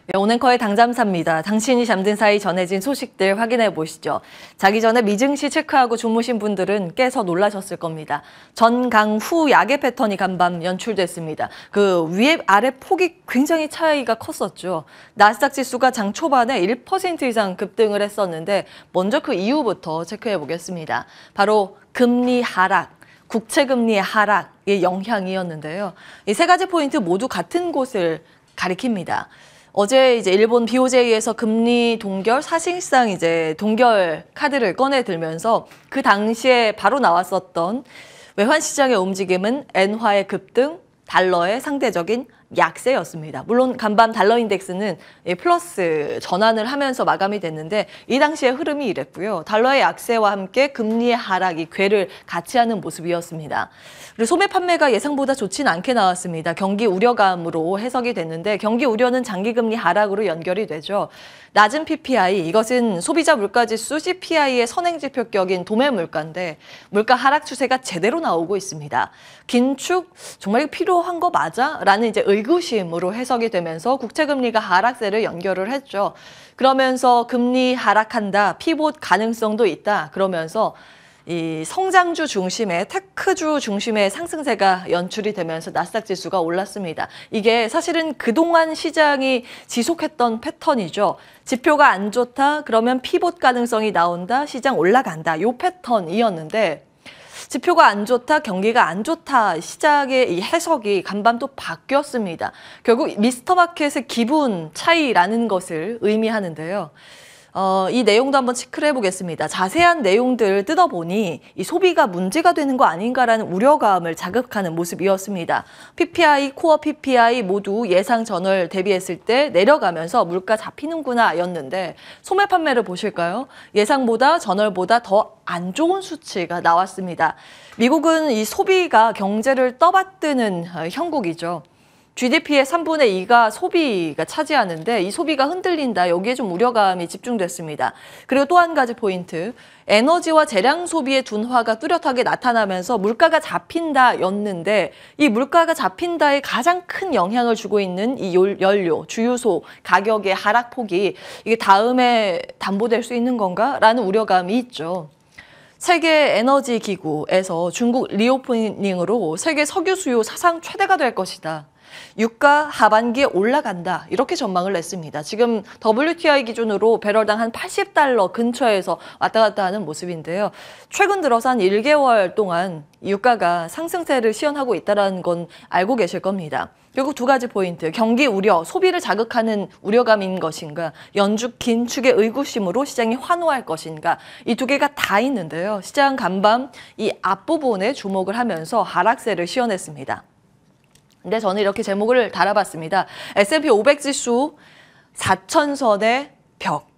네, 오늘커의 당잠사입니다. 당신이 잠든 사이 전해진 소식들 확인해 보시죠. 자기 전에 미증시 체크하고 주무신 분들은 깨서 놀라셨을 겁니다. 전강후 약의 패턴이 간밤 연출됐습니다. 그 위에 아래 폭이 굉장히 차이가 컸었죠. 나스닥 지수가 장 초반에 1% 이상 급등을 했었는데 먼저 그 이유부터 체크해 보겠습니다. 바로 금리 하락. 국채금리의 하락의 영향이었는데요. 이 세 가지 포인트 모두 같은 곳을 가리킵니다. 어제 이제 일본 BOJ에서 금리 동결 사실상 이제 동결 카드를 꺼내 들면서 그 당시에 바로 나왔었던 외환 시장의 움직임은 엔화의 급등, 달러의 상대적인 약세였습니다. 물론 간밤 달러 인덱스는 플러스 전환을 하면서 마감이 됐는데 이 당시의 흐름이 이랬고요. 달러의 약세와 함께 금리의 하락이 궤를 같이 하는 모습이었습니다. 그리고 소매 판매가 예상보다 좋지는 않게 나왔습니다. 경기 우려감으로 해석이 됐는데 경기 우려는 장기금리 하락으로 연결이 되죠. 낮은 PPI, 이것은 소비자 물가지수 CPI의 선행지표격인 도매 물가인데 물가 하락 추세가 제대로 나오고 있습니다. 긴축 정말 필요한 거 맞아? 라는 이제 의구심으로 해석이 되면서 국채금리가 하락세를 연결을 했죠. 그러면서 금리 하락한다, 피봇 가능성도 있다. 그러면서 이 성장주 중심의 테크주 중심의 상승세가 연출이 되면서 나스닥 지수가 올랐습니다. 이게 사실은 그동안 시장이 지속했던 패턴이죠. 지표가 안 좋다, 그러면 피봇 가능성이 나온다, 시장 올라간다. 이 패턴이었는데 지표가 안 좋다, 경기가 안 좋다, 시장의 이 해석이 간밤 또 바뀌었습니다. 결국 미스터마켓의 기분 차이라는 것을 의미하는데요. 이 내용도 한번 체크를 해보겠습니다. 자세한 내용들 뜯어보니 이 소비가 문제가 되는 거 아닌가라는 우려감을 자극하는 모습이었습니다. PPI, 코어 PPI 모두 예상 전월 대비했을 때 내려가면서 물가 잡히는구나 였는데 소매 판매를 보실까요? 예상보다 전월보다 더 안 좋은 수치가 나왔습니다. 미국은 이 소비가 경제를 떠받드는 형국이죠. GDP의 3분의 2가 소비가 차지하는데 이 소비가 흔들린다. 여기에 좀 우려감이 집중됐습니다. 그리고 또 한 가지 포인트. 에너지와 재량 소비의 둔화가 뚜렷하게 나타나면서 물가가 잡힌다였는데 이 물가가 잡힌다에 가장 큰 영향을 주고 있는 이 연료, 주유소 가격의 하락폭이 이게 다음에 담보될 수 있는 건가라는 우려감이 있죠. 세계 에너지 기구에서 중국 리오프닝으로 세계 석유 수요 사상 최대가 될 것이다. 유가 하반기에 올라간다. 이렇게 전망을 냈습니다. 지금 WTI 기준으로 배럴당 한 80달러 근처에서 왔다 갔다 하는 모습인데요. 최근 들어서 한 1개월 동안 유가가 상승세를 시현하고 있다는 건 알고 계실 겁니다. 결국 두 가지 포인트, 경기 우려, 소비를 자극하는 우려감인 것인가, 연중 긴축의 의구심으로 시장이 환호할 것인가, 이 두 개가 다 있는데요. 시장 간밤 이 앞부분에 주목을 하면서 하락세를 시현했습니다. 근데 저는 이렇게 제목을 달아봤습니다. S&P 500 지수 4,000선의 벽.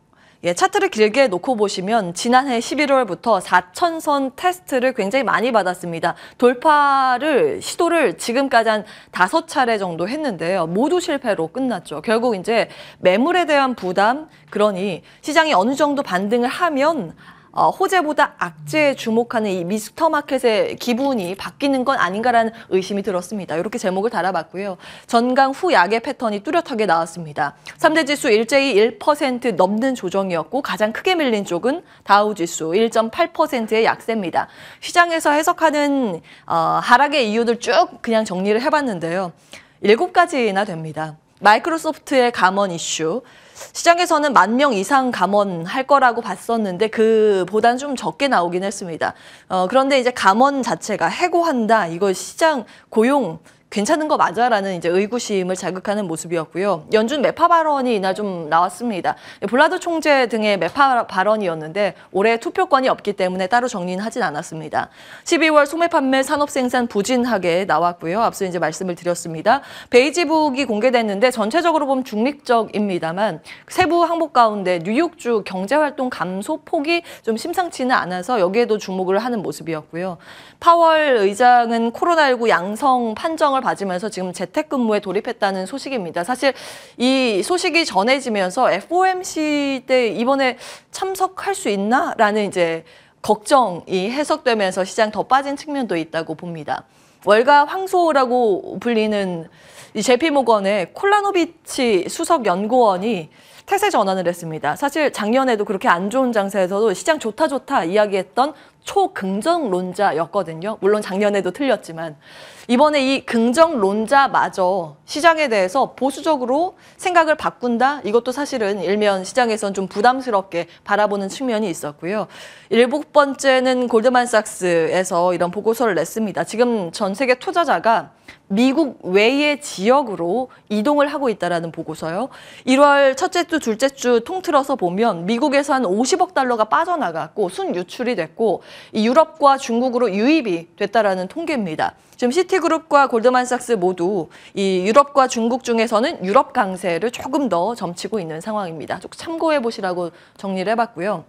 예, 차트를 길게 놓고 보시면 지난해 11월부터 4,000선 테스트를 굉장히 많이 받았습니다. 돌파를 시도를 지금까지 한 5차례 정도 했는데요. 모두 실패로 끝났죠. 결국 이제 매물에 대한 부담, 그러니 시장이 어느 정도 반등을 하면 호재보다 악재에 주목하는 이 미스터마켓의 기분이 바뀌는 건 아닌가라는 의심이 들었습니다. 이렇게 제목을 달아봤고요. 전강 후 약의 패턴이 뚜렷하게 나왔습니다. 3대 지수 일제히 1% 넘는 조정이었고 가장 크게 밀린 쪽은 다우지수 1.8%의 약세입니다. 시장에서 해석하는 하락의 이유들 쭉 그냥 정리를 해봤는데요. 7가지나 됩니다. 마이크로소프트의 감원 이슈. 시장에서는 10,000명 이상 감원할 거라고 봤었는데 그보다는 좀 적게 나오긴 했습니다. 그런데 이제 감원 자체가 해고한다. 이거 시장 고용 괜찮은 거 맞아라는 이제 의구심을 자극하는 모습이었고요. 연준 매파 발언이 이날 좀 나왔습니다. 볼라드 총재 등의 매파 발언이었는데 올해 투표권이 없기 때문에 따로 정리는 하진 않았습니다. 12월 소매 판매 산업 생산 부진하게 나왔고요. 앞서 이제 말씀을 드렸습니다. 베이지북이 공개됐는데 전체적으로 보면 중립적입니다만 세부 항목 가운데 뉴욕주 경제활동 감소 폭이 좀 심상치는 않아서 여기에도 주목을 하는 모습이었고요. 파월 의장은 코로나19 양성 판정을 받으면서 지금 재택근무에 돌입했다는 소식입니다. 사실 이 소식이 전해지면서 FOMC 때 이번에 참석할 수 있나? 라는 이제 걱정이 해석되면서 시장 더 빠진 측면도 있다고 봅니다. 월가 황소라고 불리는 이 JP모건의 콜라노비치 수석 연구원이 태세 전환을 했습니다. 사실 작년에도 그렇게 안 좋은 장세에서도 시장 좋다 이야기했던 초긍정론자였거든요. 물론 작년에도 틀렸지만 이번에 이 긍정론자마저 시장에 대해서 보수적으로 생각을 바꾼다? 이것도 사실은 일면 시장에선 좀 부담스럽게 바라보는 측면이 있었고요. 7번째는 골드만삭스에서 이런 보고서를 냈습니다. 지금 전 세계 투자자가 미국 외의 지역으로 이동을 하고 있다는 보고서요. 1월 첫째 주, 둘째 주 통틀어서 보면 미국에서 한 50억 달러가 빠져나갔고 순유출이 됐고 이 유럽과 중국으로 유입이 됐다는 통계입니다. 지금 시티그룹과 골드만삭스 모두 이 유럽과 중국 중에서는 유럽 강세를 조금 더 점치고 있는 상황입니다. 좀 참고해 보시라고 정리를 해봤고요.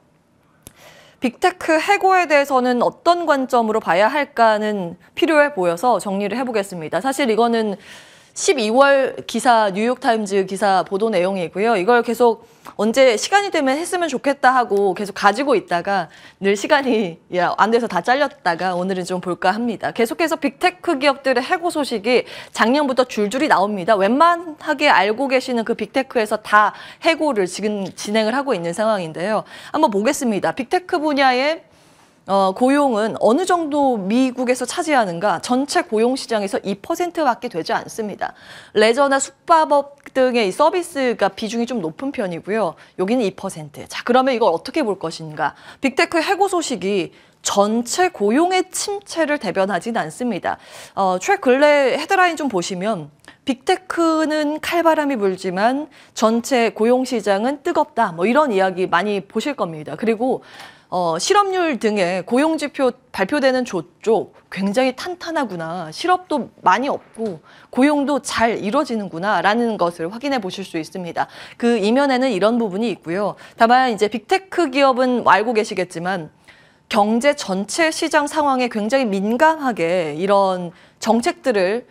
빅테크 해고에 대해서는 어떤 관점으로 봐야 할까는 필요해 보여서 정리를 해보겠습니다. 사실 이거는 12월 기사, 뉴욕타임즈 기사 보도 내용이고요. 이걸 계속 언제 시간이 되면 했으면 좋겠다 하고 계속 가지고 있다가 늘 시간이 안 돼서 다 잘렸다가 오늘은 좀 볼까 합니다. 계속해서 빅테크 기업들의 해고 소식이 작년부터 줄줄이 나옵니다. 웬만하게 알고 계시는 그 빅테크에서 다 해고를 지금 진행을 하고 있는 상황인데요. 한번 보겠습니다. 빅테크 분야의 고용은 어느 정도 미국에서 차지하는가? 전체 고용 시장에서 2%밖에 되지 않습니다. 레저나 숙박업 등의 이 서비스가 비중이 좀 높은 편이고요. 여기는 2%. 자, 그러면 이걸 어떻게 볼 것인가? 빅테크 해고 소식이 전체 고용의 침체를 대변하진 않습니다. 최근래 헤드라인 좀 보시면 빅테크는 칼바람이 불지만 전체 고용 시장은 뜨겁다. 뭐 이런 이야기 많이 보실 겁니다. 그리고 실업률 등의 고용지표 발표되는 쪽 굉장히 탄탄하구나. 실업도 많이 없고 고용도 잘 이루어지는구나 라는 것을 확인해 보실 수 있습니다. 그 이면에는 이런 부분이 있고요. 다만 이제 빅테크 기업은 알고 계시겠지만 경제 전체 시장 상황에 굉장히 민감하게 이런 정책들을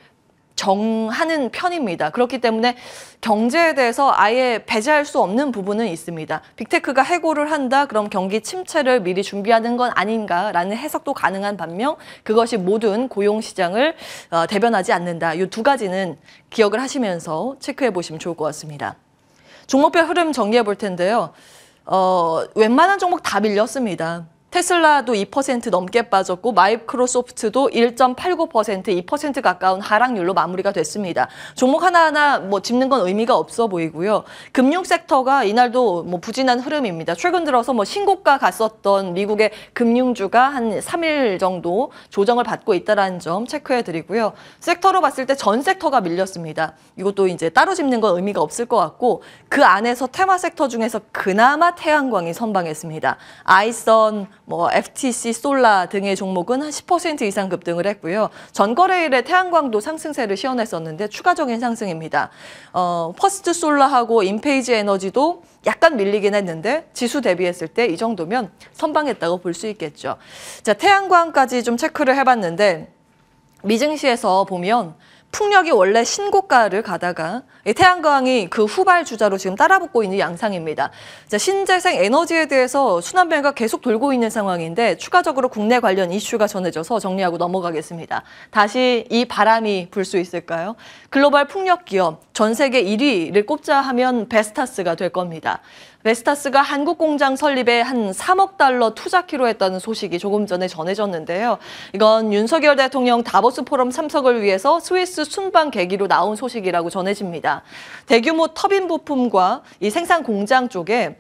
정하는 편입니다. 그렇기 때문에 경제에 대해서 아예 배제할 수 없는 부분은 있습니다. 빅테크가 해고를 한다? 그럼 경기 침체를 미리 준비하는 건 아닌가라는 해석도 가능한 반면 그것이 모든 고용시장을 대변하지 않는다. 이 두 가지는 기억을 하시면서 체크해 보시면 좋을 것 같습니다. 종목별 흐름 정리해 볼 텐데요. 웬만한 종목 다 밀렸습니다. 테슬라도 2% 넘게 빠졌고 마이크로소프트도 1.89%, 2% 가까운 하락률로 마무리가 됐습니다. 종목 하나하나 뭐 짚는 건 의미가 없어 보이고요. 금융 섹터가 이날도 뭐 부진한 흐름입니다. 최근 들어서 뭐 신고가 갔었던 미국의 금융주가 한 3일 정도 조정을 받고 있다는 점 체크해 드리고요. 섹터로 봤을 때 전 섹터가 밀렸습니다. 이것도 이제 따로 짚는 건 의미가 없을 것 같고 그 안에서 테마 섹터 중에서 그나마 태양광이 선방했습니다. 아이선, 뭐 FTC, 솔라 등의 종목은 한 10% 이상 급등을 했고요. 전거래일에 태양광도 상승세를 시현했었는데 추가적인 상승입니다. 퍼스트 솔라하고 인페이지 에너지도 약간 밀리긴 했는데 지수 대비했을 때 이 정도면 선방했다고 볼 수 있겠죠. 자, 태양광까지 좀 체크를 해봤는데 미증시에서 보면 풍력이 원래 신고가를 가다가 태양광이 그 후발 주자로 지금 따라붙고 있는 양상입니다. 자, 신재생 에너지에 대해서 순환매가 계속 돌고 있는 상황인데 추가적으로 국내 관련 이슈가 전해져서 정리하고 넘어가겠습니다. 다시 이 바람이 불 수 있을까요? 글로벌 풍력 기업 전 세계 1위를 꼽자 하면 베스타스가 될 겁니다. 베스타스가 한국 공장 설립에 한 3억 달러 투자키로 했다는 소식이 조금 전에 전해졌는데요. 이건 윤석열 대통령 다보스 포럼 참석을 위해서 스위스 순방 계기로 나온 소식이라고 전해집니다. 대규모 터빈 부품과 이 생산 공장 쪽에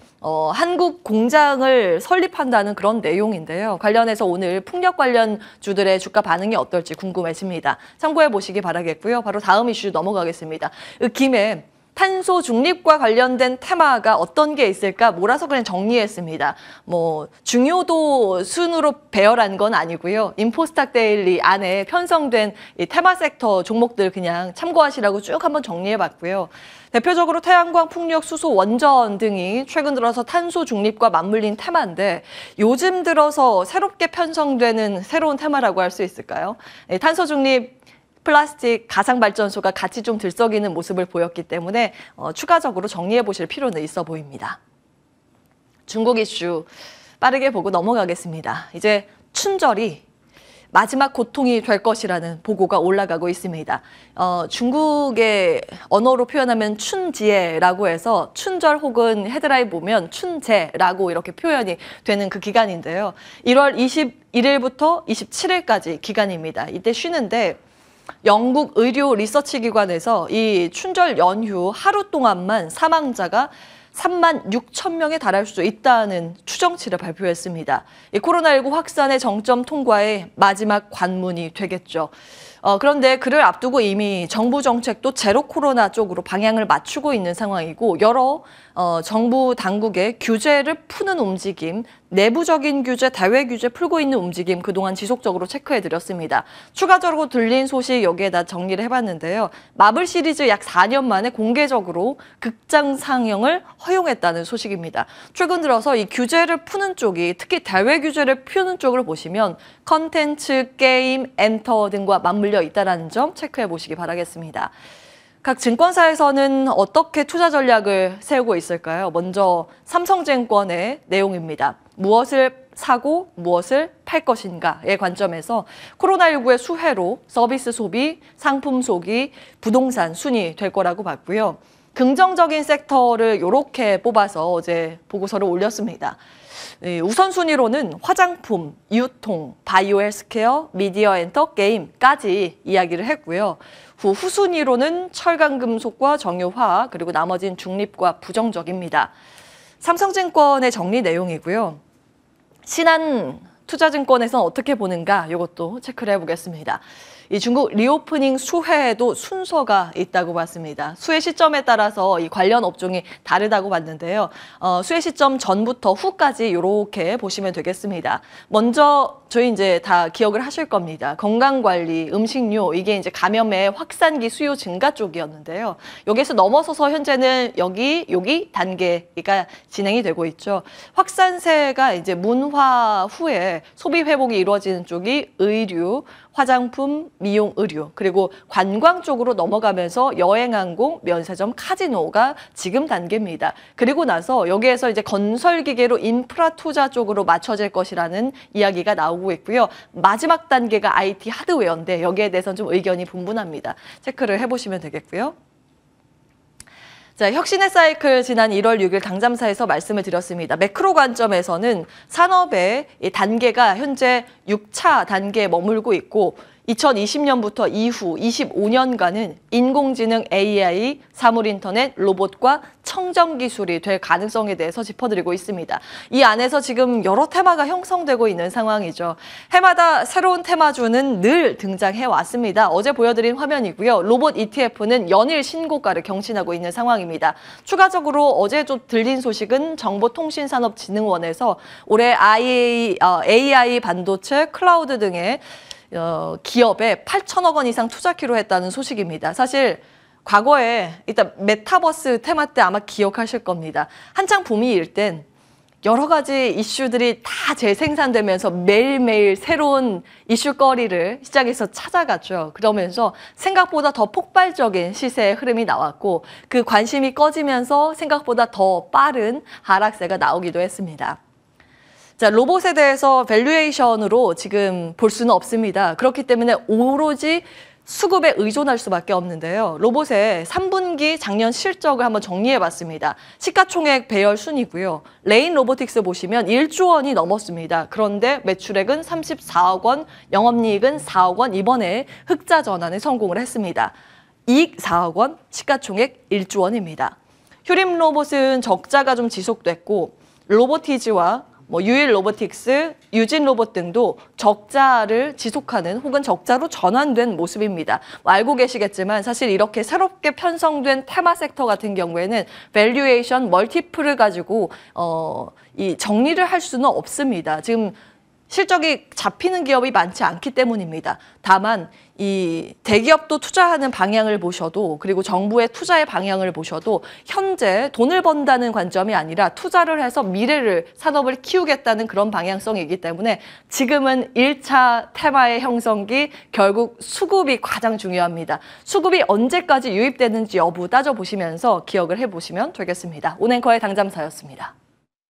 한국 공장을 설립한다는 그런 내용인데요. 관련해서 오늘 풍력 관련 주들의 주가 반응이 어떨지 궁금해집니다. 참고해 보시기 바라겠고요. 바로 다음 이슈 넘어가겠습니다. 그 김에 탄소 중립과 관련된 테마가 어떤 게 있을까 몰아서 그냥 정리했습니다. 뭐 중요도 순으로 배열한 건 아니고요. 인포스탁 데일리 안에 편성된 이 테마 섹터 종목들 그냥 참고하시라고 쭉 한번 정리해봤고요. 대표적으로 태양광, 풍력, 수소, 원전 등이 최근 들어서 탄소 중립과 맞물린 테마인데 요즘 들어서 새롭게 편성되는 새로운 테마라고 할 수 있을까요? 탄소 중립, 플라스틱, 가상발전소가 같이 좀 들썩이는 모습을 보였기 때문에 추가적으로 정리해 보실 필요는 있어 보입니다. 중국 이슈 빠르게 보고 넘어가겠습니다. 이제 춘절이 마지막 고통이 될 것이라는 보고가 올라가고 있습니다. 중국의 언어로 표현하면 춘지에라고 해서 춘절 혹은 헤드라인 보면 춘제라고 이렇게 표현이 되는 그 기간인데요. 1월 21일부터 27일까지 기간입니다. 이때 쉬는데 영국 의료 리서치 기관에서 이 춘절 연휴 하루 동안만 사망자가 3만 6천 명에 달할 수 있다는 추정치를 발표했습니다. 이 코로나19 확산의 정점 통과의 마지막 관문이 되겠죠. 그런데 그를 앞두고 이미 정부 정책도 제로 코로나 쪽으로 방향을 맞추고 있는 상황이고 여러 정부 당국의 규제를 푸는 움직임, 내부적인 규제, 대외 규제 풀고 있는 움직임 그동안 지속적으로 체크해드렸습니다. 추가적으로 들린 소식 여기에다 정리를 해봤는데요. 마블 시리즈 약 4년 만에 공개적으로 극장 상영을 허용했다는 소식입니다. 최근 들어서 이 규제를 푸는 쪽이 특히 대외 규제를 푸는 쪽을 보시면 컨텐츠, 게임, 엔터 등과 맞물려 있다는 점 체크해 보시기 바라겠습니다. 각 증권사에서는 어떻게 투자 전략을 세우고 있을까요? 먼저 삼성증권의 내용입니다. 무엇을 사고 무엇을 팔 것인가의 관점에서 코로나19의 수혜로 서비스 소비, 상품 소비, 부동산 순위 될 거라고 봤고요. 긍정적인 섹터를 이렇게 뽑아서 어제 보고서를 올렸습니다. 우선순위로는 화장품, 유통, 바이오 헬스케어, 미디어 엔터, 게임까지 이야기를 했고요. 후순위로는 철강금속과 정유화학, 그리고 나머지는 중립과 부정적입니다. 삼성증권의 정리 내용이고요. 신한투자증권에서는 어떻게 보는가 이것도 체크를 해보겠습니다. 이 중국 리오프닝 수혜에도 순서가 있다고 봤습니다. 수혜 시점에 따라서 이 관련 업종이 다르다고 봤는데요. 수혜 시점 전부터 후까지 이렇게 보시면 되겠습니다. 먼저 저희 이제 다 기억을 하실 겁니다. 건강관리, 음식료 이게 이제 감염의 확산기 수요 증가 쪽이었는데요. 여기에서 넘어서서 현재는 여기 단계가 진행이 되고 있죠. 확산세가 이제 문화 후에 소비 회복이 이루어지는 쪽이 의류, 화장품, 미용, 의류, 그리고 관광 쪽으로 넘어가면서 여행항공, 면세점, 카지노가 지금 단계입니다. 그리고 나서 여기에서 이제 건설기계로 인프라 투자 쪽으로 맞춰질 것이라는 이야기가 나오고 있고요. 마지막 단계가 IT 하드웨어인데 여기에 대해서는 좀 의견이 분분합니다. 체크를 해보시면 되겠고요. 자, 혁신의 사이클 지난 1월 6일 당잠사에서 말씀을 드렸습니다. 매크로 관점에서는 산업의 단계가 현재 6차 단계에 머물고 있고 2020년부터 이후 25년간은 인공지능, AI, 사물인터넷, 로봇과 청정기술이 될 가능성에 대해서 짚어드리고 있습니다. 이 안에서 지금 여러 테마가 형성되고 있는 상황이죠. 해마다 새로운 테마주는 늘 등장해 왔습니다. 어제 보여드린 화면이고요. 로봇 ETF는 연일 신고가를 경신하고 있는 상황입니다. 추가적으로 어제 좀 들린 소식은 정보통신산업진흥원에서 올해 AI 반도체, 클라우드 등의 기업에 8천억 원 이상 투자키로 했다는 소식입니다. 사실 과거에 일단 메타버스 테마 때 아마 기억하실 겁니다. 한창 붐이일 땐 여러 가지 이슈들이 다 재생산되면서 매일매일 새로운 이슈거리를 시장에서 찾아갔죠. 그러면서 생각보다 더 폭발적인 시세의 흐름이 나왔고 그 관심이 꺼지면서 생각보다 더 빠른 하락세가 나오기도 했습니다. 자, 로봇에 대해서 밸류에이션으로 지금 볼 수는 없습니다. 그렇기 때문에 오로지 수급에 의존할 수밖에 없는데요. 로봇의 3분기 작년 실적을 한번 정리해봤습니다. 시가총액 배열 순이고요. 레인 로보틱스 보시면 1조 원이 넘었습니다. 그런데 매출액은 34억 원, 영업이익은 4억 원, 이번에 흑자 전환에 성공을 했습니다. 이익 4억 원, 시가총액 1조 원입니다. 휴림 로봇은 적자가 좀 지속됐고 로보티즈와 유일 로보틱스, 유진 로봇 등도 적자를 지속하는 혹은 적자로 전환된 모습입니다. 알고 계시겠지만 사실 이렇게 새롭게 편성된 테마 섹터 같은 경우에는 밸류에이션 멀티플을 가지고 이 정리를 할 수는 없습니다. 지금 실적이 잡히는 기업이 많지 않기 때문입니다. 다만 이 대기업도 투자하는 방향을 보셔도 그리고 정부의 투자의 방향을 보셔도 현재 돈을 번다는 관점이 아니라 투자를 해서 미래를 산업을 키우겠다는 그런 방향성이기 때문에 지금은 1차 테마의 형성기 결국 수급이 가장 중요합니다. 수급이 언제까지 유입되는지 여부 따져보시면서 기억을 해보시면 되겠습니다. 온앵커의 당잠사였습니다.